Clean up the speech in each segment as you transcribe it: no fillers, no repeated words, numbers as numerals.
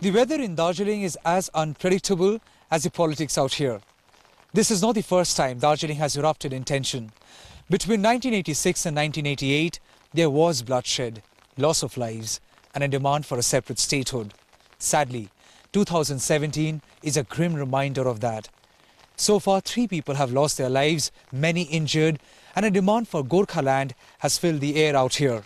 The weather in Darjeeling is as unpredictable as the politics out here. This is not the first time Darjeeling has erupted in tension. Between 1986 and 1988, there was bloodshed, loss of lives, and a demand for a separate statehood. Sadly, 2017 is a grim reminder of that. So far, 3 people have lost their lives, many injured, and a demand for Gorkhaland has filled the air out here.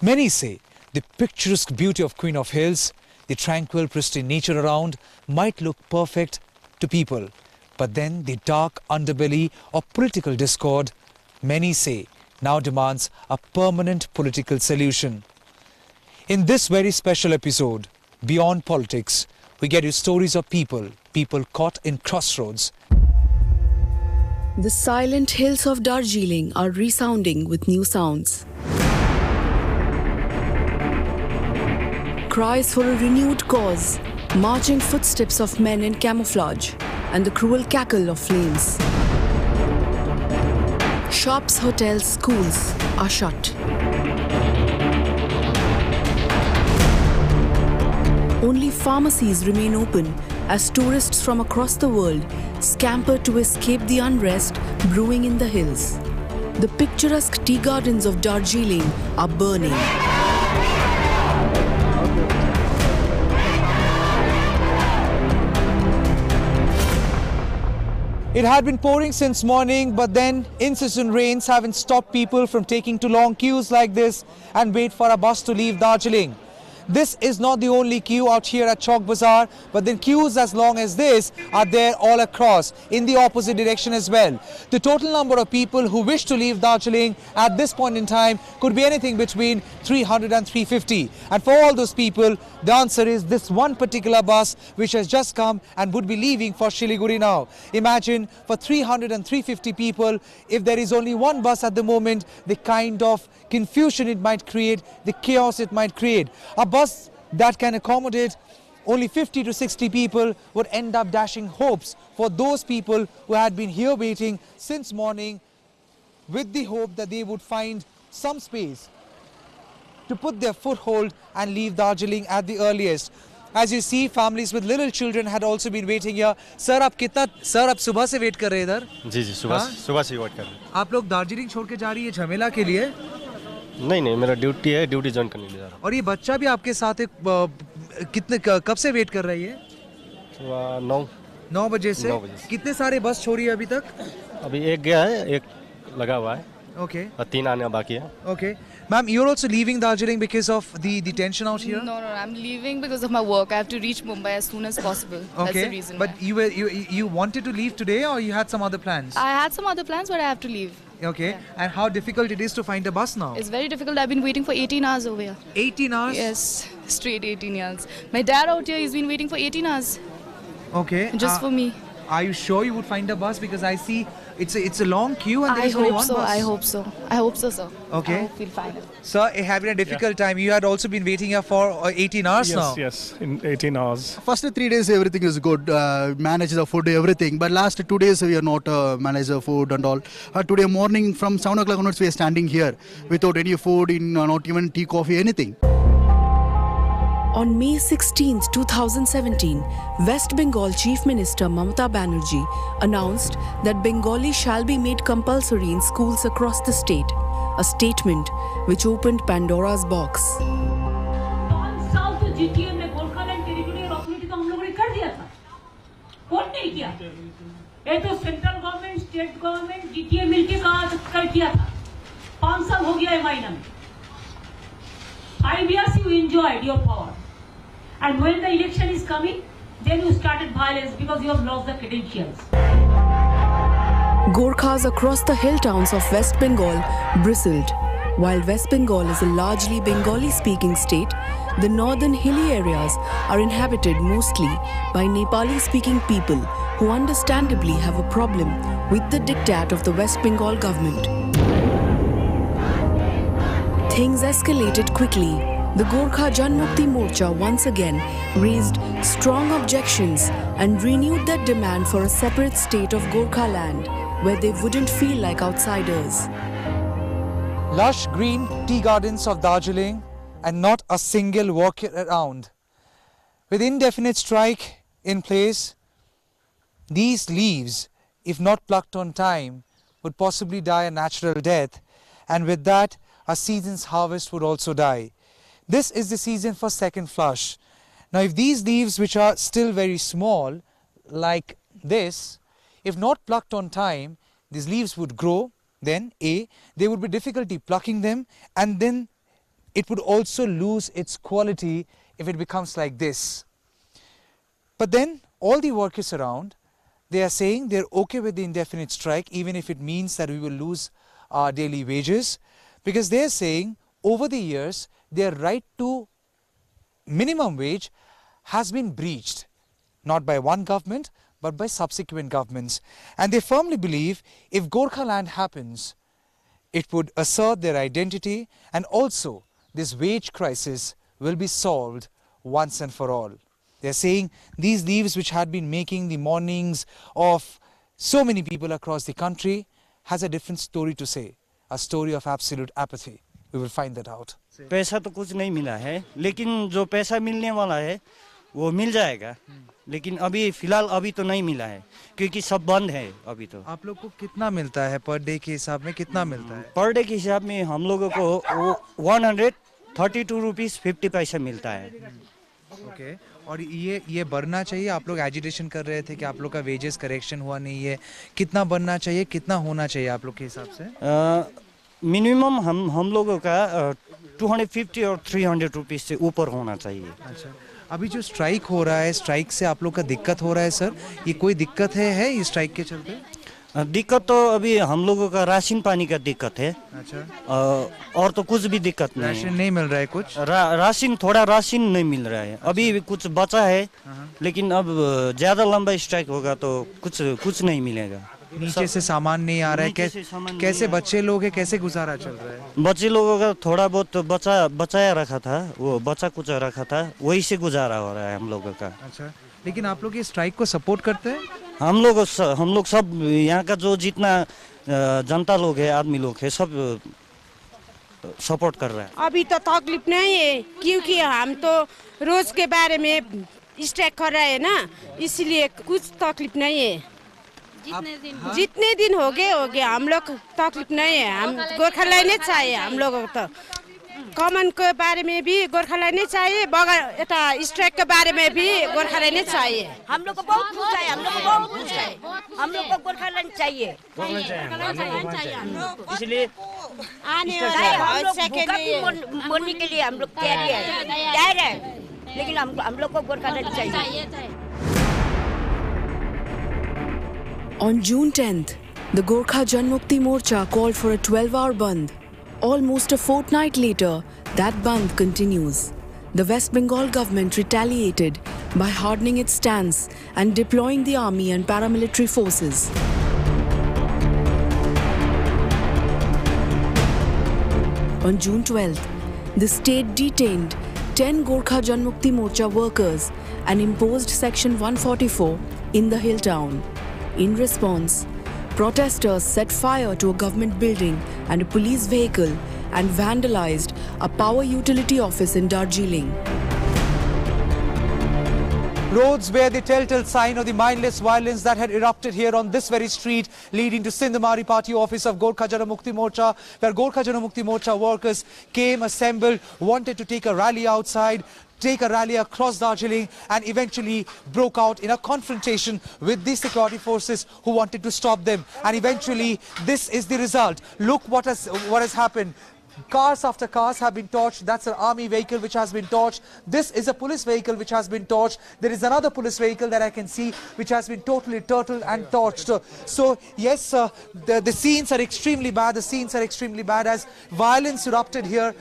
Many say the picturesque beauty of Queen of Hills, the tranquil, pristine nature around might look perfect to people. But then the dark underbelly of political discord, many say, now demands a permanent political solution. In this very special episode, Beyond Politics, we get you stories of people caught in crossroads. The silent hills of Darjeeling are resounding with new sounds. Cries for a renewed cause, marching footsteps of men in camouflage, and the cruel cackle of flames. Shops, hotels, schools are shut. Only pharmacies remain open as tourists from across the world scamper to escape the unrest brewing in the hills. The picturesque tea gardens of Darjeeling are burning. It had been pouring since morning, but then incessant rains haven't stopped people from taking too long queues like this and wait for a bus to leave Darjeeling. This is not the only queue out here at Chowk Bazaar, but then queues as long as this are there all across, in the opposite direction as well. The total number of people who wish to leave Darjeeling at this point in time could be anything between 300 and 350. And for all those people, the answer is this one particular bus which has just come and would be leaving for Siliguri now. Imagine for 300 and 350 people, if there is only one bus at the moment, the kind of confusion it might create, the chaos it might create. A bus that can accommodate only 50 to 60 people would end up dashing hopes for those people who had been here waiting since morning with the hope that they would find some space to put their foothold and leave Darjeeling at the earliest. As you see, families with little children had also been waiting here. Sir, आप सुबह से wait कर रहे हैं इधर? जी सुबह से wait कर रहे हैं। आप लोग दार्जिलिंग छोड़ के जा रही है झमेला के लिए? नहीं मेरा ड्यूटी है, ड्यूटी ज्वाइन करने के लिए जा रहा हूँ। और ये बच्चा भी आपके साथ कितने कब से वेट कर रही है? 9 बजे से। कितने सारे बस छोड़ी है अभी तक? अभी एक गया है, एक लगा हुआ है। Okay. और 3 आने बाकी है। Okay. Ma'am, you're also leaving Darjeeling because of the tension out here? No, I'm leaving because of my work. I have to reach Mumbai as soon as possible. Okay. That's the reason. But you wanted to leave today, or you had some other plans? I had some other plans, but I have to leave. Okay. Yeah. And how difficult it is to find a bus now? It's very difficult. I've been waiting for 18 hours over here. 18 hours? Yes, straight 18 hours. My dad out here, he's been waiting for 18 hours. Okay. Just for me. Are you sure you would find a bus? Because I see it's a long queue and there is only one bus. I hope so, sir. Okay. I hope we'll find it. Sir, having a difficult time. You had also been waiting here for 18 hours now. Yes, in 18 hours. First 3 days everything is good. Manage the food, everything. But last 2 days we are not manage the food and all. Today morning from 7 o'clock onwards we are standing here without any food, not even tea, coffee, anything. On May 16, 2017, West Bengal Chief Minister Mamata Baneerjee announced that Bengali shall be made compulsory in schools across the state, a statement which opened Pandora's box. 5 साल तो GTA में Gorkhaland territorial authority का हम लोगों ने कर दिया था। कौन नहीं किया? ये तो central government, state government, GTA मिलके कर किया था। 5 साल हो गया है महीना में। 5 years you enjoyed your power. And when the election is coming, then you started violence because you have lost the credentials. Gorkhas across the hill towns of West Bengal bristled. While West Bengal is a largely Bengali-speaking state, the northern hilly areas are inhabited mostly by Nepali-speaking people who understandably have a problem with the diktat of the West Bengal government. Things escalated quickly. The Gorkha Janmukti Morcha once again raised strong objections and renewed their demand for a separate state of Gorkhaland, where they wouldn't feel like outsiders. Lush green tea gardens of Darjeeling and not a single walk around. With indefinite strike in place, these leaves, if not plucked on time, would possibly die a natural death, and with that, a season's harvest would also die. This is the season for second flush. Now, if these leaves, which are still very small, like this, if not plucked on time, these leaves would grow, then A, there would be difficulty plucking them, and then it would also lose its quality if it becomes like this. But then all the workers around, they are saying they're okay with the indefinite strike, even if it means that we will lose our daily wages, because they're saying over the years their right to minimum wage has been breached, not by one government but by subsequent governments. And they firmly believe if Gorkhaland happens, it would assert their identity, and also this wage crisis will be solved once and for all. They're saying these leaves, which had been making the mornings of so many people across the country, has a different story to say, a story of absolute apathy. We will find that out. पैसा तो कुछ नहीं मिला है, लेकिन जो पैसा मिलने वाला है वो मिल जाएगा, लेकिन अभी फिलहाल अभी तो नहीं मिला है क्योंकि सब बंद है अभी तो। आप लोग को कितना मिलता है पर डे के हिसाब में, कितना मिलता है? पर डे के हिसाब में हम लोगों को 132 रुपीस 50 पैसा मिलता है। ओके, और ये बढ़ना चाहिए? आप लोग एजिटेशन कर रहे थे कि आप लोग का वेजेस करेक्शन हुआ नहीं है, कितना बढ़ना चाहिए, कितना होना चाहिए आप लोग के हिसाब से? मिनिमम हम लोगों का 250 और 300 रुपीस से ऊपर होना चाहिए। अच्छा, अभी जो स्ट्राइक हो रहा है, स्ट्राइक से आप लोग का दिक्कत हो रहा है सर? ये कोई दिक्कत है इस स्ट्राइक के चलते? दिक्कत तो अभी हम लोगों का राशन पानी का दिक्कत है। अच्छा, और तो कुछ भी दिक्कत नहीं। राशन नहीं मिल रहा है कुछ? राशन थोड़ा राशन नहीं मिल रहा है, अभी कुछ बचा है, लेकिन अब ज्यादा लंबा स्ट्राइक होगा तो कुछ नहीं मिलेगा। नीचे से सामान नहीं आ रहा है, कैसे बच्चे लोग हैं, कैसे गुजारा चल रहा है? बच्चे लोगों का थोड़ा बहुत बचाया रखा था, वो बचा कुछ रखा था, वही से गुजारा हो रहा है हम लोगों का। अच्छा, लेकिन आप लोग ये स्ट्राइक को सपोर्ट करते हैं? हम लोग सब यहाँ का जो जितना जनता लोग है, आदमी लोग है, सब सपोर्ट कर रहा है। अभी तो तकलीफ नहीं है क्योंकि हम तो रोज के बारे में स्ट्राइक कर रहे हैं ना, इसलिए कुछ तकलीफ नहीं है। जितने दिन हो गए हम लोग तकलीफ नहीं है। हम गोरखालैंड नहीं चाहिए, हम लोगों को तो कॉमन के बारे में भी गोरखालैंड नहीं चाहिए, बगैर स्ट्राइक के बारे में भी गोरखालैंड नहीं चाहिए। हम लोग को बहुत कुछ है, हम लोग को बहुत कुछ है, हम लोग को गोरखालैंड चाहिए। इसलिए आने बोलने के लिए हम लोग तैयार है, लेकिन हम लोग को गोरखालैंड चाहिए। On June 10th, the Gorkha Janmukti Morcha called for a 12-hour bandh. Almost a fortnight later, that bandh continues. The West Bengal government retaliated by hardening its stance and deploying the army and paramilitary forces. On June 12th, the state detained 10 Gorkha Janmukti Morcha workers and imposed Section 144 in the hill town. In response, protesters set fire to a government building and a police vehicle and vandalized a power utility office in Darjeeling. Roads bear the telltale sign of the mindless violence that had erupted here on this very street leading to Sindhamari party office of Gorkha Janmukti Morcha, where Gorkha Janmukti Morcha workers came, assembled, wanted to take a rally outside, take a rally across Darjeeling, and eventually broke out in a confrontation with the security forces who wanted to stop them. And eventually this is the result. Look what has happened. Cars after cars have been torched. That's an army vehicle which has been torched. This is a police vehicle which has been torched. There is another police vehicle that I can see which has been totally turtled and torched. So yes, the scenes are extremely bad. The scenes are extremely bad as violence erupted here.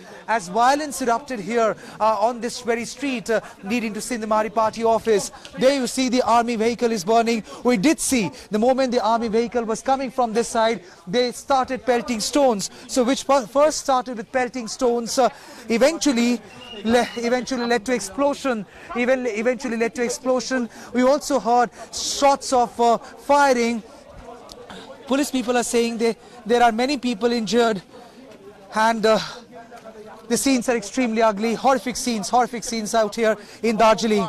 On this very street leading to Sindhamari party office. There you see the army vehicle is burning. We did see the moment the army vehicle was coming from this side, they started pelting stones. So which first started with pelting stones, eventually led to explosion. Eventually led to explosion. We also heard shots of firing. Police people are saying there are many people injured, and the scenes are extremely ugly. Horrific scenes out here in Darjeeling.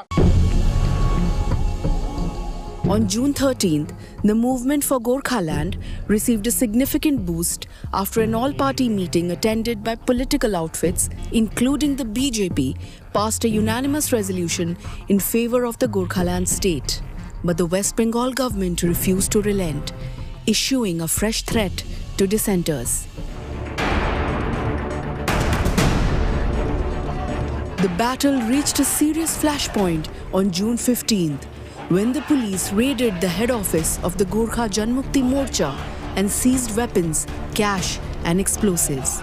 On June 13th, the movement for Gorkhaland received a significant boost after an all-party meeting attended by political outfits, including the BJP, passed a unanimous resolution in favor of the Gorkhaland state. But the West Bengal government refused to relent, issuing a fresh threat to dissenters. The battle reached a serious flashpoint on June 15th, when the police raided the head office of the Gorkha Janmukti Morcha and seized weapons, cash and explosives.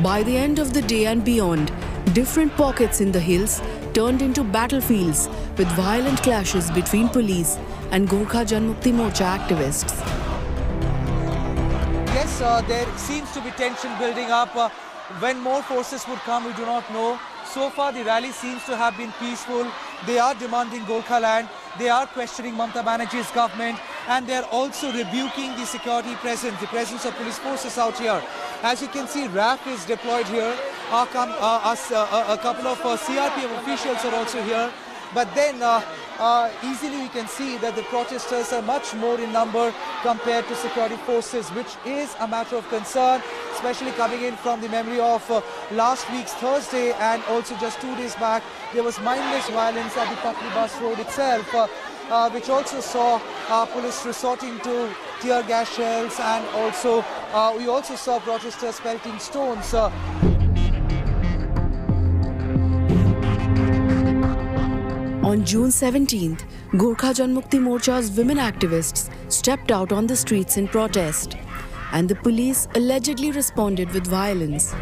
By the end of the day and beyond, different pockets in the hills turned into battlefields with violent clashes between police and Gorkha Janmukti Morcha activists. Yes, there seems to be tension building up. When more forces would come, we do not know. So far, the rally seems to have been peaceful. They are demanding Gorkhaland. They are questioning Mamata Baneerjee's government, and they are also rebuking the security presence, the presence of police forces out here. As you can see, RAF is deployed here. A couple of CRPF officials are also here. But then easily we can see that the protesters are much more in number compared to security forces, which is a matter of concern, especially coming in from the memory of last week's Thursday, and also just 2 days back there was mindless violence at the Patli bus road itself, which also saw police resorting to tear gas shells, and also we also saw protesters pelting stones. On June 17th, Gorkha Janmukti Morcha's women activists stepped out on the streets in protest, and the police allegedly responded with violence.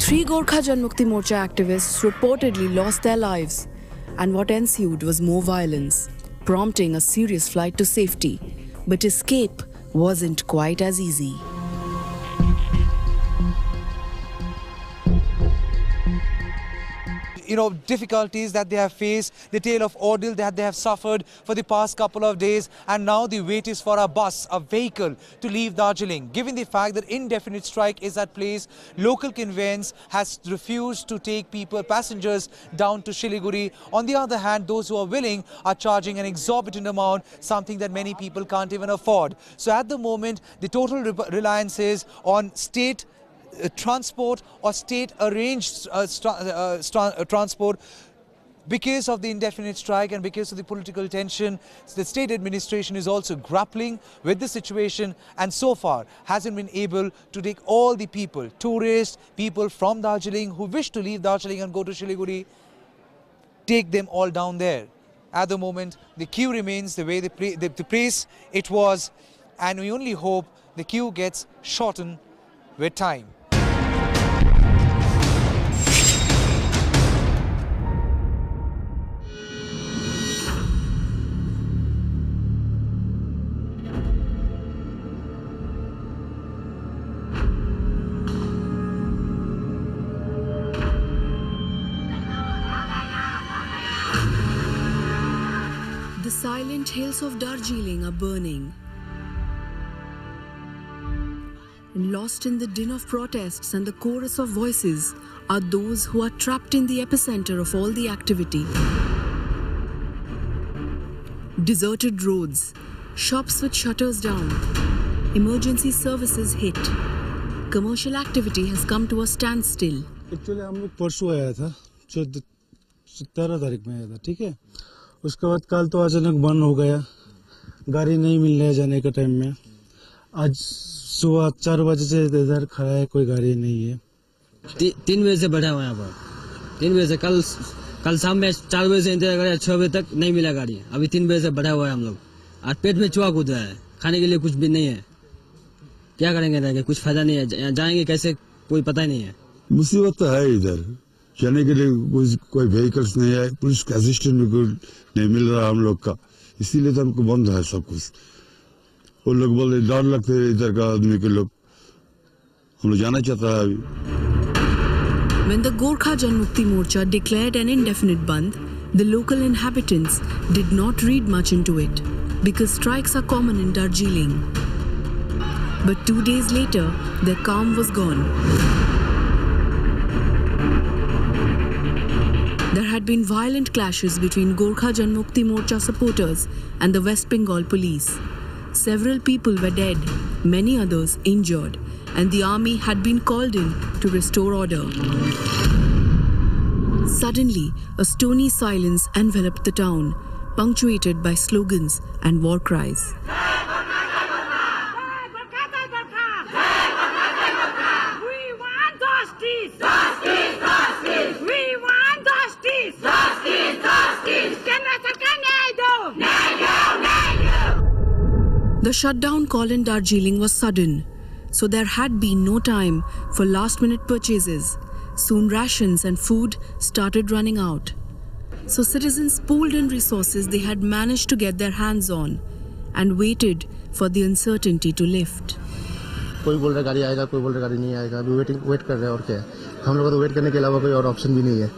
Three Gorkha Janmukti Morcha activists reportedly lost their lives, and what ensued was more violence, prompting a serious flight to safety. But escape wasn't quite as easy. Difficulties that they have faced, the tale of ordeal that they have suffered for the past couple of days, and now the wait is for a bus, a vehicle to leave Darjeeling. Given the fact that indefinite strike is at place, local conveyance has refused to take passengers down to Siliguri. On the other hand, those who are willing are charging an exorbitant amount, something that many people can't even afford. So at the moment, the total reliance is on state transport or state arranged transport. Because of the indefinite strike and because of the political tension, the state administration is also grappling with the situation, and so far hasn't been able to take all the people, tourists, people from Darjeeling who wish to leave Darjeeling and go to Siliguri, take them all down there. At the moment, the queue remains the way the pace it was, and we only hope the queue gets shortened with time. The silent hills of Darjeeling are burning. And lost in the din of protests and the chorus of voices are those who are trapped in the epicenter of all the activity. Deserted roads, shops with shutters down, emergency services hit. Commercial activity has come to a standstill. Actually, हम लोग परसों आया था, 13 तारीख में आया था, ठीक है? उसके बाद कल तो अचानक बंद हो गया, गाड़ी नहीं मिल रहा है जाने के टाइम में। आज सुबह 4 बजे से इधर खड़ा है, कोई गाड़ी नहीं है। 3 बजे से बैठा हुआ है यहाँ पर, 3 बजे से कल शाम में 4 बजे से इंतजार करा, 6 बजे तक नहीं मिला गाड़ी। अभी 3 बजे से बैठा हुआ है हम लोग। आज पेट में चूहा कूद रहा है, खाने के लिए कुछ भी नहीं है। क्या करेंगे रह के, कुछ फायदा नहीं है, जाएंगे कैसे कोई पता ही नहीं है। मुसीबत तो है इधर, जाने के लिए कोई व्हीकल्स नहीं है, पुलिस का असिस्टेंट भी नहीं मिल रहा हम लोग का, इसीलिए तो हमको बंद है सब कुछ। वो लोग बोले डर लगते है इधर का आदमी के लोग, हम लोग जाना चाहता है अभी। When the Gorkha Janmukti Morcha declared an indefinite Bandh, the local inhabitants did not read much into it because strikes are common in Darjeeling. But 2 days later, their calm was gone. There had been violent clashes between Gorkha Janmukti Morcha supporters and the West Bengal police. Several people were dead, many others injured, and the army had been called in to restore order. Suddenly, a stony silence enveloped the town, punctuated by slogans and war cries. The shutdown call in Darjeeling was sudden, so there had been no time for last-minute purchases. Soon rations and food started running out. So citizens pooled in resources they had managed to get their hands on and waited for the uncertainty to lift. कोई बोल रहा गाड़ी आएगा, कोई बोल रहा गाड़ी नहीं आएगा, अभी वेट कर रहे हैं और क्या है, हम लोगों को तो वेट करने के अलावा कोई और ऑप्शन भी नहीं है।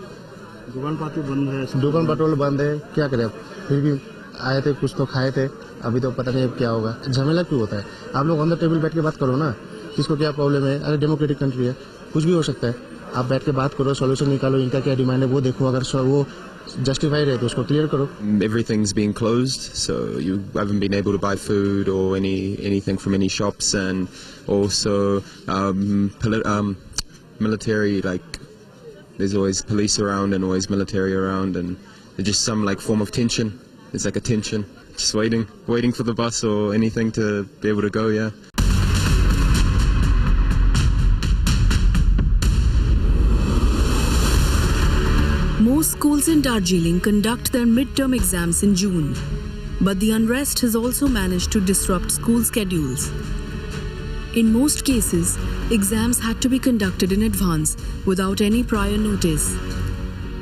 दुकान पाटोल बंद है, क्या करें अब, फिर भी आए थे, कुछ तो खाए थे, अभी तो पता नहीं अब क्या होगा। झमेला क्यों होता है, आप लोग अंदर टेबल बैठ के बात करो ना, किसको क्या प्रॉब्लम है, अरे डेमोक्रेटिक कंट्री है, कुछ भी हो सकता है, आप बैठ के बात करो, सॉल्यूशन निकालो, इनका क्या डिमांड है वो देखो, अगर वो justified है तो उसको क्लियर करो। Everything's being closed, so you haven't been able to buy food or anything from any shops, and also military, like there's always police around and always military around, and there's just some like form of tension. It's like a tension, just waiting for the bus or anything to be able to go. Yeah. Most schools in Darjeeling conduct their midterm exams in June, but the unrest has also managed to disrupt school schedules. In most cases, exams had to be conducted in advance without any prior notice.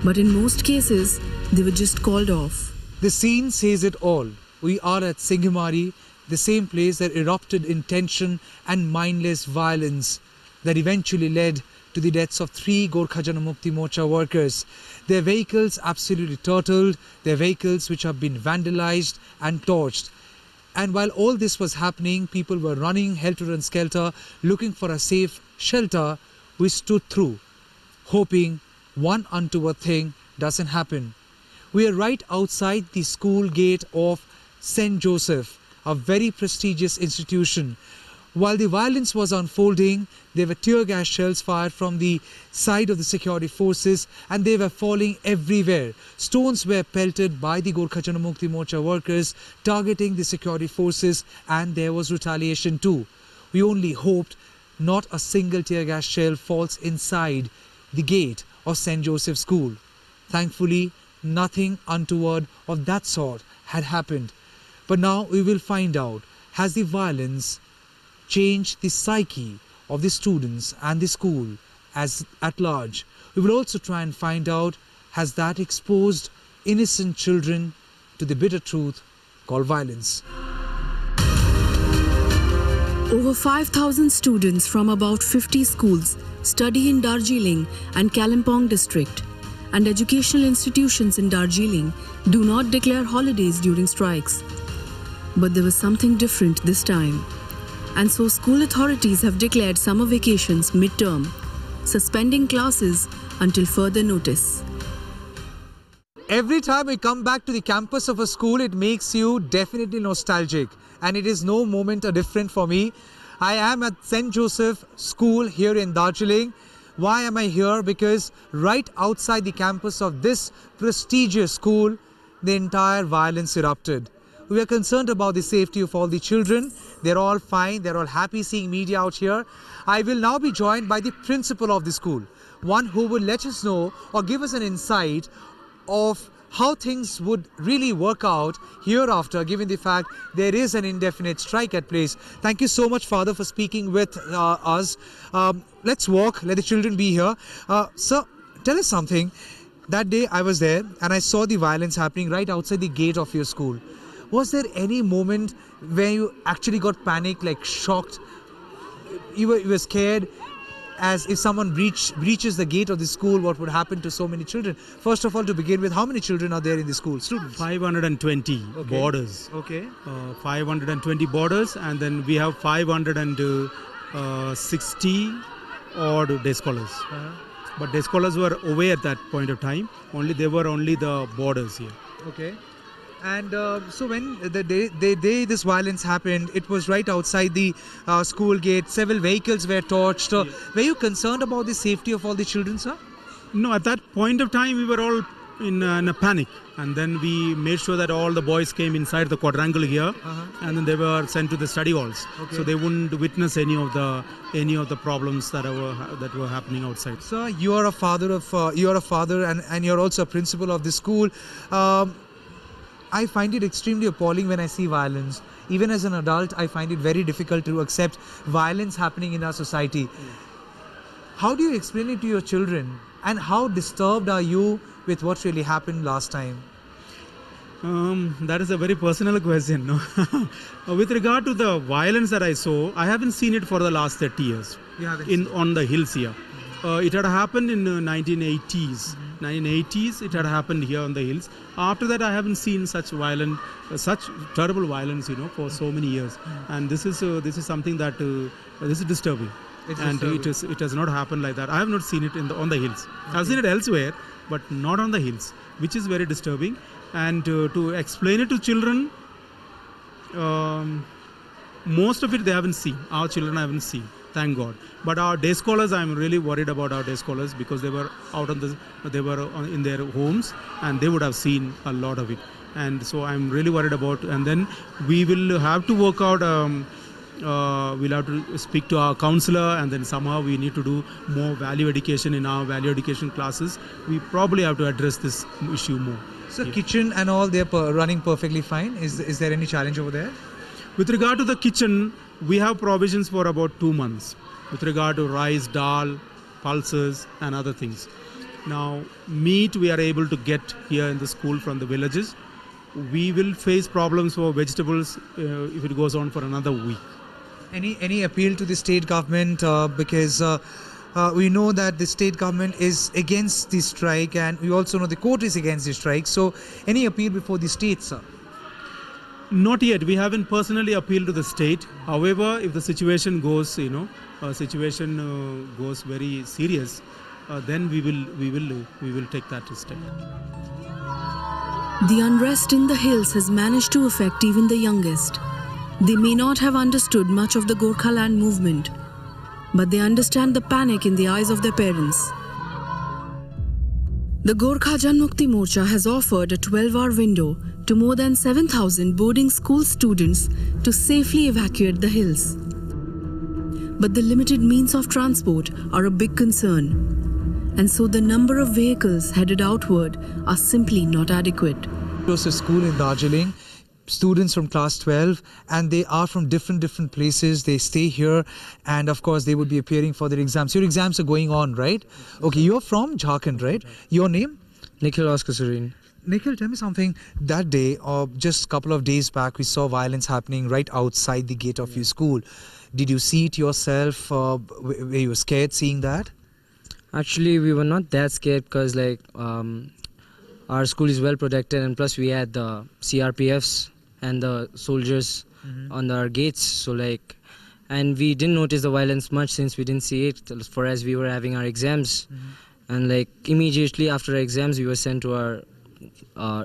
But in most cases, they were just called off. The scene says it all. We are at Singhamari, the same place that erupted in tension and mindless violence that eventually led to the deaths of 3 Gorkha Janmukti Morcha workers. Their vehicles absolutely totaled, their vehicles which have been vandalized and torched. And while all this was happening, people were running helter and skelter, looking for a safe shelter. We stood through, hoping one untoward thing doesn't happen. We are right outside the school gate of St. Joseph, a very prestigious institution. While the violence was unfolding, there were tear gas shells fired from the side of the security forces, and they were falling everywhere. Stones were pelted by the Gorkha Janmukti Morcha workers, targeting the security forces, and there was retaliation too. We only hoped not a single tear gas shell falls inside the gate of St. Joseph School. Thankfully, nothing untoward of that sort had happened. But now we will find out, has the violence changed the psyche of the students and the school as at large? We will also try and find out, has that exposed innocent children to the bitter truth called violence? Over 5,000 students from about 50 schools study in Darjeeling and Kalimpong district, and educational institutions in Darjeeling do not declare holidays during strikes. But there was something different this time. And so school authorities have declared summer vacations mid-term, suspending classes until further notice. Every time we come back to the campus of a school, it makes you definitely nostalgic. And it is no moment different for me. I am at St. Joseph School here in Darjeeling. Why am I here? Because right outside the campus of this prestigious school, the entire violence erupted. We are concerned about the safety of all the children. They're all fine. They're all happy seeing media out here. I will now be joined by the principal of the school, one who will let us know or give us an insight of how things would really work out hereafter, given the fact there is an indefinite strike at place. Thank you so much, Father, for speaking with us. Let's walk. Let the children be here. Sir, tell us something. That day I was there and I saw the violence happening right outside the gate of your school. Was there any moment where you actually got panicked, like shocked? You were scared, as if someone breaches the gate of the school, what would happen to so many children? First of all, to begin with, how many children are there in the school? Students? 520 borders. Okay. 520 borders, and then we have 560 odd day scholars. but the scholars were away at that point of time. They were only the borders here. Okay. And so when the day this violence happened, it was right outside the school gate. Several vehicles were torched. Were you concerned about the safety of all the children, sir? No, at that point of time, we were all in a panic. And then we made sure that all the boys came inside the quadrangle here, and then they were sent to the study halls, so they wouldn't witness any of the problems that were happening outside. Sir, you are a father and you're also a principal of the school. I find it extremely appalling when I see violence. Even as an adult, I find it very difficult to accept violence happening in our society. How do you explain it to your children? And how disturbed are you with what really happened last time? That is a very personal question. No? With regard to the violence that I saw, I haven't seen it for the last 30 years on the hills here. It had happened in 1980s. 1980s, it had happened here on the hills. After that, I haven't seen such terrible violence, for so many years. And this is something that this is disturbing. It has not happened like that. I have not seen it on the hills. I've seen it elsewhere, but not on the hills, which is very disturbing. And to explain it to children, most of it they haven't seen. Our children haven't seen, thank God. But our day scholars, I'm really worried about our day scholars, because they were in their homes and they would have seen a lot of it. And so I'm really worried about. And then we will have to work out. We'll have to speak to our counselor, and then somehow we need to do more value education in our value education classes. We probably have to address this issue more. So kitchen and all, they're running perfectly fine. Is there any challenge over there? With regard to the kitchen, we have provisions for about 2 months with regard to rice, dal, pulses and other things. Now, meat we are able to get here in the school from the villages. We will face problems for vegetables if it goes on for another week. Any appeal to the state government, because we know that the state government is against the strike, and we also know the court is against the strike. So any appeal before the state, sir? Not yet. We haven't personally appealed to the state. However, if the situation goes, goes very serious, then we will take that step. The unrest in the hills has managed to affect even the youngest. They may not have understood much of the Gorkhaland movement, but they understand the panic in the eyes of their parents. The Gorkha Janmukti Morcha has offered a 12-hour window to more than 7,000 boarding school students to safely evacuate the hills. But the limited means of transport are a big concern, and so the number of vehicles headed outward are simply not adequate. Close to school in Darjeeling, students from class 12, and they are from different places. They stay here, and of course they would be appearing for their exams. Your exams are going on, right? Okay, you're from Jharkhand, right? Your name? Nikhil Oscar Serene. Nikhil, tell me something. That day, or just a couple of days back, we saw violence happening right outside the gate of your school. Did you see it yourself? Were you scared seeing that? Actually, we were not that scared, because our school is well protected, and plus we had the CRPFs and the soldiers on our gates. So and we didn't notice the violence much since we didn't see it for as we were having our exams. And immediately after our exams, we were sent to our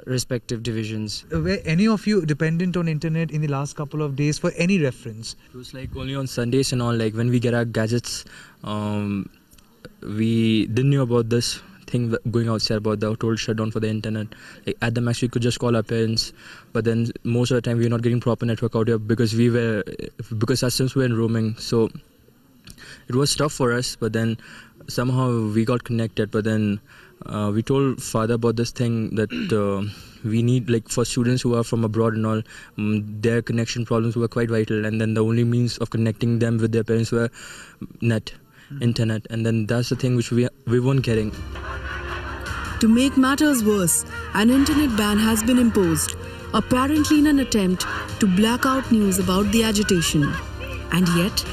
respective divisions. Were any of you dependent on internet in the last couple of days for any reference? It was only on Sundays and all. When we get our gadgets, we didn't know about this thing going outside about the total shutdown for the internet. At the max we could just call our parents, but then most of the time we were not getting proper network out here because our systems were in roaming. So it was tough for us, but then somehow we got connected. But then we told father about this thing that we need, for students who are from abroad and all, their connection problems were quite vital, and then the only means of connecting them with their parents were internet, and then that's the thing which we weren't getting. To make matters worse, an internet ban has been imposed, apparently in an attempt to black out news about the agitation. And yet,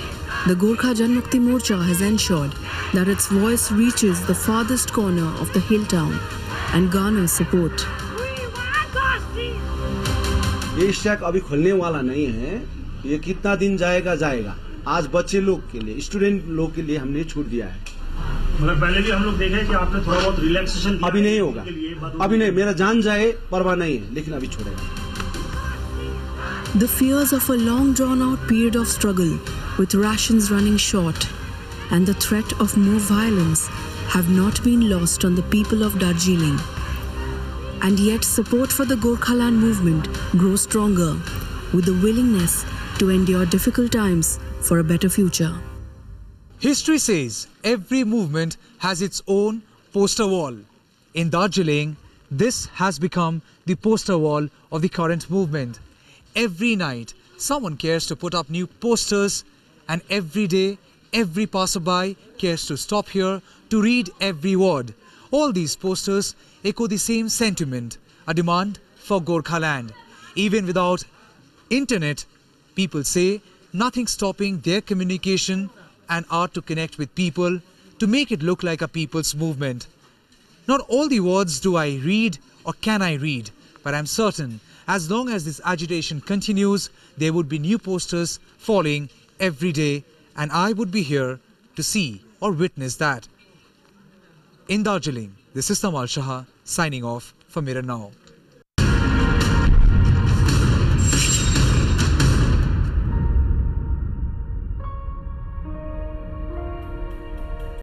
the Gorkha Janmukti Morcha has ensured that its voice reaches the farthest corner of the hill town and garners support. ये strike अभी खुलने वाला नहीं है, ये कितना दिन जाएगा। आज बच्चे लोग के लिए, स्टूडेंट लोग के लिए हमने छूट दिया है। मतलब पहले भी हम लोग देखे कि आपने थोड़ा बहुत रिलैक्सेशन अभी नहीं होगा, अभी नहीं, मेरा जान जाए परवाह नहीं है, लेकिन अभी छोड़ेगा। The fears of a long drawn-out period of struggle, with rations running short, and the threat of more violence have not been lost on the people of Darjeeling. And yet support for the Gorkhaland movement grows stronger, with the willingness to endure difficult times for a better future. History says every movement has its own poster wall. In Darjeeling, this has become the poster wall of the current movement. Every night, someone cares to put up new posters, and every day, every passerby cares to stop here to read every word. All these posters echo the same sentiment, a demand for Gorkhaland. Even without internet, people say nothing stopping their communication and art to connect with people, to make it look like a people's movement. Not all the words do I read or can I read, but I'm certain as long as this agitation continues, there would be new posters falling every day, and I would be here to see or witness that. In Darjeeling, this is Tamal Shah signing off for Mirror Now.